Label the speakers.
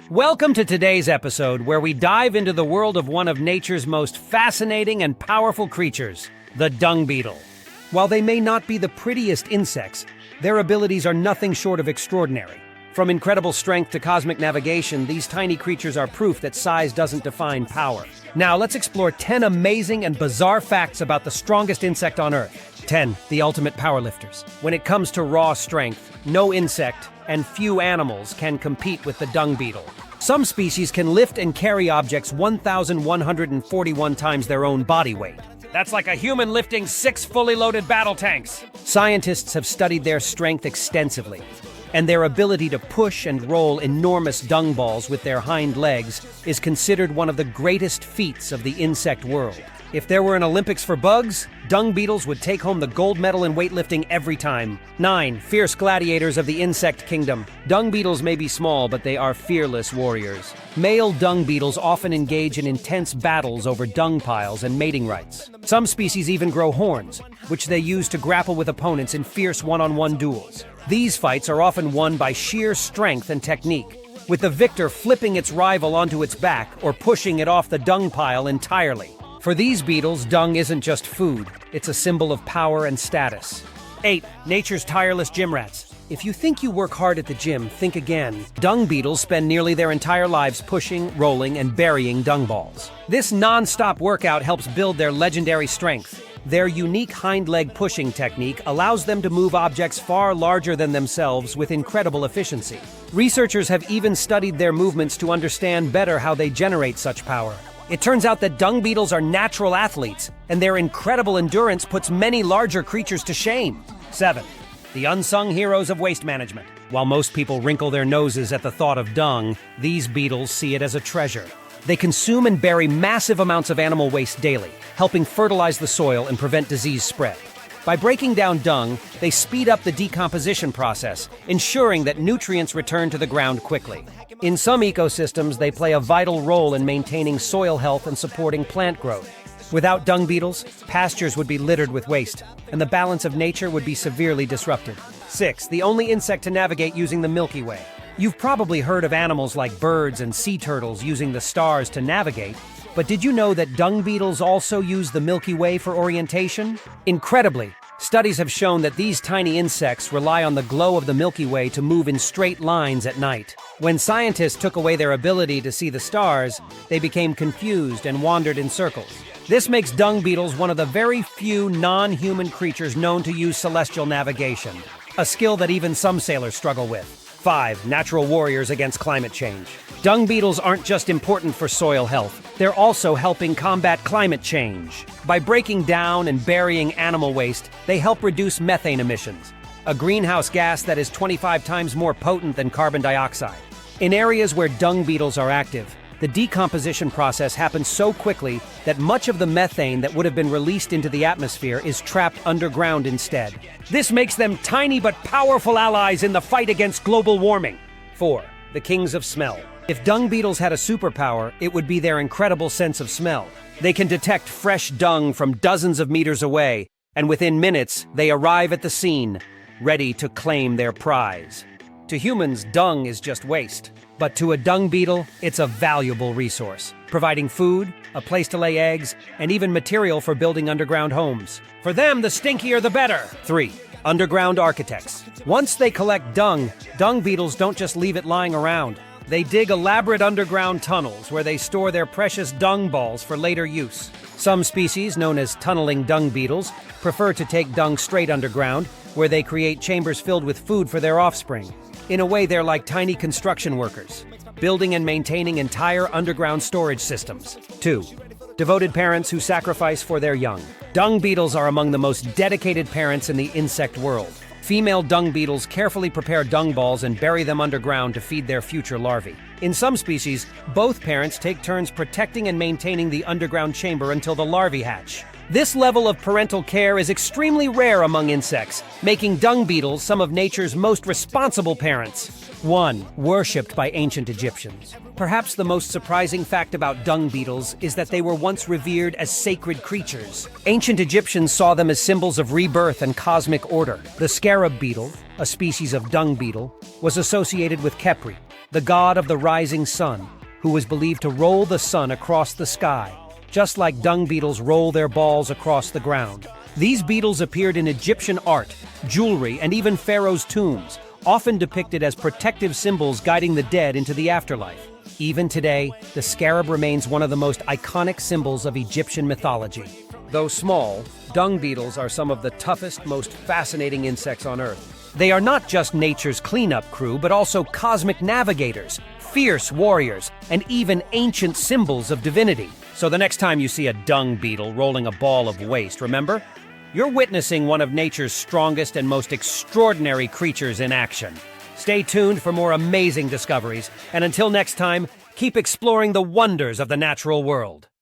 Speaker 1: Welcome to today's episode where we dive into the world of one of nature's most fascinating and powerful creatures, the dung beetle. While they may not be the prettiest insects, their abilities are nothing short of extraordinary. From incredible strength to cosmic navigation, these tiny creatures are proof that size doesn't define power. Now let's explore 10 amazing and bizarre facts about the strongest insect on Earth. 10. The ultimate powerlifters. When it comes to raw strength, no insect and few animals can compete with the dung beetle. Some species can lift and carry objects 1,141 times their own body weight. That's like a human lifting 6 fully loaded battle tanks. Scientists have studied their strength extensively, and their ability to push and roll enormous dung balls with their hind legs is considered one of the greatest feats of the insect world. If there were an Olympics for bugs, dung beetles would take home the gold medal in weightlifting every time. 9. Fierce gladiators of the insect kingdom. Dung beetles may be small, but they are fearless warriors. Male dung beetles often engage in intense battles over dung piles and mating rights. Some species even grow horns, which they use to grapple with opponents in fierce one-on-one duels. These fights are often won by sheer strength and technique, with the victor flipping its rival onto its back or pushing it off the dung pile entirely. For these beetles, dung isn't just food, it's a symbol of power and status. 8. Nature's tireless gym rats. If you think you work hard at the gym, think again. Dung beetles spend nearly their entire lives pushing, rolling, and burying dung balls. This non-stop workout helps build their legendary strength. Their unique hind leg pushing technique allows them to move objects far larger than themselves with incredible efficiency. Researchers have even studied their movements to understand better how they generate such power. It turns out that dung beetles are natural athletes, and their incredible endurance puts many larger creatures to shame. 7. The unsung heroes of waste management. While most people wrinkle their noses at the thought of dung, these beetles see it as a treasure. They consume and bury massive amounts of animal waste daily, helping fertilize the soil and prevent disease spread. By breaking down dung, they speed up the decomposition process, ensuring that nutrients return to the ground quickly. In some ecosystems, they play a vital role in maintaining soil health and supporting plant growth. Without dung beetles, pastures would be littered with waste, and the balance of nature would be severely disrupted. 6. The only insect to navigate using the Milky Way. You've probably heard of animals like birds and sea turtles using the stars to navigate, but did you know that dung beetles also use the Milky Way for orientation? Incredibly, studies have shown that these tiny insects rely on the glow of the Milky Way to move in straight lines at night. When scientists took away their ability to see the stars, they became confused and wandered in circles. This makes dung beetles one of the very few non-human creatures known to use celestial navigation, a skill that even some sailors struggle with. 5. Natural warriors against climate change. Dung beetles aren't just important for soil health, they're also helping combat climate change. By breaking down and burying animal waste, they help reduce methane emissions, a greenhouse gas that is 25 times more potent than carbon dioxide. In areas where dung beetles are active, the decomposition process happens so quickly that much of the methane that would have been released into the atmosphere is trapped underground instead. This makes them tiny but powerful allies in the fight against global warming. 4. The kings of smell. If dung beetles had a superpower, it would be their incredible sense of smell. They can detect fresh dung from dozens of meters away, and within minutes, they arrive at the scene, ready to claim their prize. To humans, dung is just waste. But to a dung beetle, it's a valuable resource, providing food, a place to lay eggs, and even material for building underground homes. For them, the stinkier the better. 3. Underground architects. Once they collect dung beetles don't just leave it lying around. They dig elaborate underground tunnels where they store their precious dung balls for later use. Some species, known as tunneling dung beetles, prefer to take dung straight underground, where they create chambers filled with food for their offspring. In a way, they're like tiny construction workers, building and maintaining entire underground storage systems. 2. Devoted parents who sacrifice for their young. Dung beetles are among the most dedicated parents in the insect world. Female dung beetles carefully prepare dung balls and bury them underground to feed their future larvae. In some species, both parents take turns protecting and maintaining the underground chamber until the larvae hatch. This level of parental care is extremely rare among insects, making dung beetles some of nature's most responsible parents. 1. Worshipped by ancient Egyptians. Perhaps the most surprising fact about dung beetles is that they were once revered as sacred creatures. Ancient Egyptians saw them as symbols of rebirth and cosmic order. The scarab beetle, a species of dung beetle, was associated with Khepri, the god of the rising sun, who was believed to roll the sun across the sky, just like dung beetles roll their balls across the ground. These beetles appeared in Egyptian art, jewelry, and even pharaohs' tombs, often depicted as protective symbols guiding the dead into the afterlife. Even today, the scarab remains one of the most iconic symbols of Egyptian mythology. Though small, dung beetles are some of the toughest, most fascinating insects on Earth. They are not just nature's cleanup crew, but also cosmic navigators, fierce warriors, and even ancient symbols of divinity. So the next time you see a dung beetle rolling a ball of waste, remember? You're witnessing one of nature's strongest and most extraordinary creatures in action. Stay tuned for more amazing discoveries, and until next time, keep exploring the wonders of the natural world.